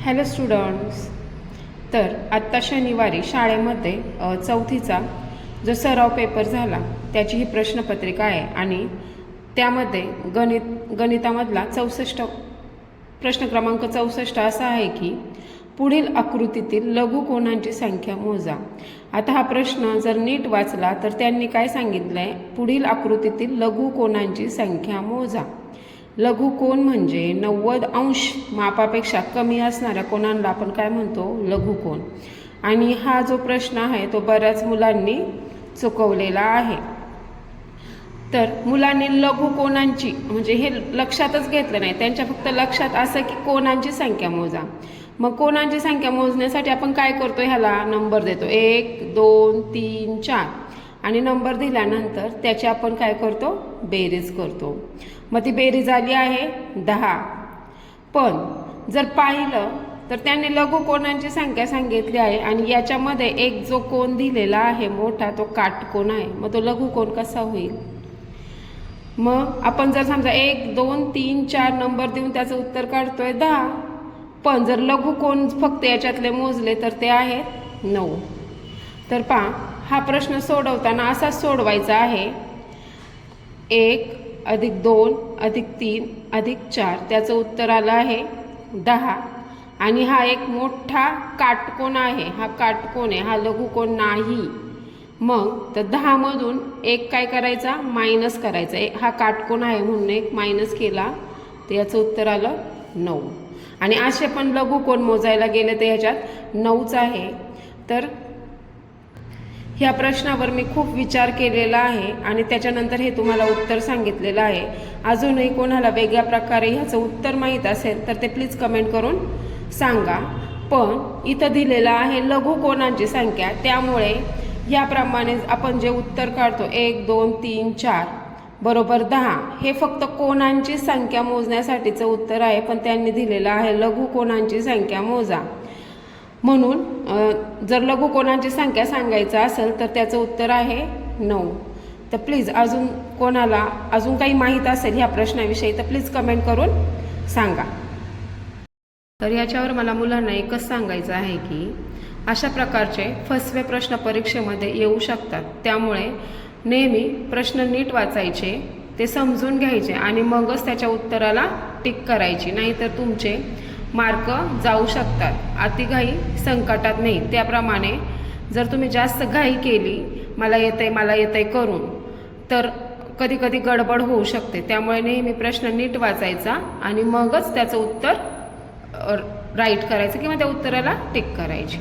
Hello students. तर आत्ता शनिवारी शाळेमध्ये चौथीचा जो सराव पेपर झाला त्याची ही प्रश्नपत्रिका आहे आणि त्यामध्ये गणितामधला 64 प्रश्न क्रमांक 64 असा आहे की पुढील आकृतीतील लघुकोनांची संख्या मोजा. आता हा प्रश्न जर नीट वाचला तर त्यांनी काय सांगितलं आहे, पुढील आकृतीतील लघुकोनांची संख्या मोजा. लघुकोन म्हणजे 90 अंश मापापेक्षा कमी असणाऱ्या कोनांना आपण काय म्हणतो, लघुकोन. आणि हा जो प्रश्न आहे तो बऱ्याच मुलांनी चुकवलेला आहे. तर मुलांनी लघुकोनांची म्हणजे हे लक्षातच घेतलं नाही, त्यांच्या फक्त लक्षात असं की कोनांची संख्या मोजा. मग कोनांची संख्या मोजण्यासाठी आपण काय करतो, ह्याला नंबर देतो 1 2 3 4 आणि नंबर दिल्यानंतर त्याची आपण काय करतो, बेरीज करतो. मग ती बेरीज आली आहे 10. पण जर पाहिलं तर त्यांनी लघुकोनांची संख्या सांगितली आहे आणि याच्यामध्ये एक जो कोन दिलेला आहे मोठा तो काटकोन आहे. मग तो लघुकोन कसा होईल? मग आपण जर समजा 1 2 3 4 नंबर देऊन त्याचं उत्तर काढतोय 10. पण जर लघुकोन फक्त याच्यातले मोजले तर ते आहेत 9. तर पहा, हा प्रश्न सोडवताना असाच सोडवायचा आहे. 1 + 2 + 3 + 4 त्याचं उत्तर आलं आहे 10. आणि हा एक मोठा काटकोन आहे, हा काटकोन आहे, हा लघुकोन नाही. मग तर 10 मधून एक काय करायचा, मायनस करायचा. हा काटकोन आहे म्हणून एक मायनस केला तर याचं उत्तर आलं 9. आणि असे पण लघुकोन मोजायला गेले तर ह्याच्यात 9च आहे. तर ह्या प्रश्नावर मी खूप विचार केलेला आहे आणि त्याच्यानंतर हे तुम्हाला उत्तर सांगितलेलं आहे. अजूनही कोणाला वेगळ्या प्रकारे ह्याचं उत्तर माहीत असेल तर ते प्लीज कमेंट करून सांगा. पण इथं दिलेलं आहे लघुकोनांची संख्या, त्यामुळे याप्रमाणे आपण जे उत्तर काढतो 1 2 3 4 बरोबर 10 हे फक्त कोनांची संख्या मोजण्यासाठीचं उत्तर आहे. पण त्यांनी दिलेलं आहे लघुकोनांची संख्या मोजा. म्हणून जर लघुकोनांची संख्या सांगायचं असेल तर त्याचं उत्तर आहे 9. तर प्लीज अजून कोणाला अजून काही माहीत असेल ह्या प्रश्नाविषयी तर प्लीज कमेंट करून सांगा. तर याच्यावर मला मुलांना एकच सांगायचं आहे की अशा प्रकारचे फसवे प्रश्न परीक्षेमध्ये येऊ शकतात. त्यामुळे नेहमी प्रश्न नीट वाचायचे, ते समजून घ्यायचे आणि मगच त्याच्या उत्तराला टिक करायची, नाहीतर तुमचे मार्क जाऊ शकतात. अतिघाई संकटात नाही. त्याप्रमाणे जर तुम्ही जास्त घाई केली, मला येतंय करून, तर कधी कधी गडबड होऊ शकते. त्यामुळे नेहमी प्रश्न नीट वाचायचा आणि मगच त्याचं उत्तर राईट करायचं किंवा त्या उत्तराला टिक करायची.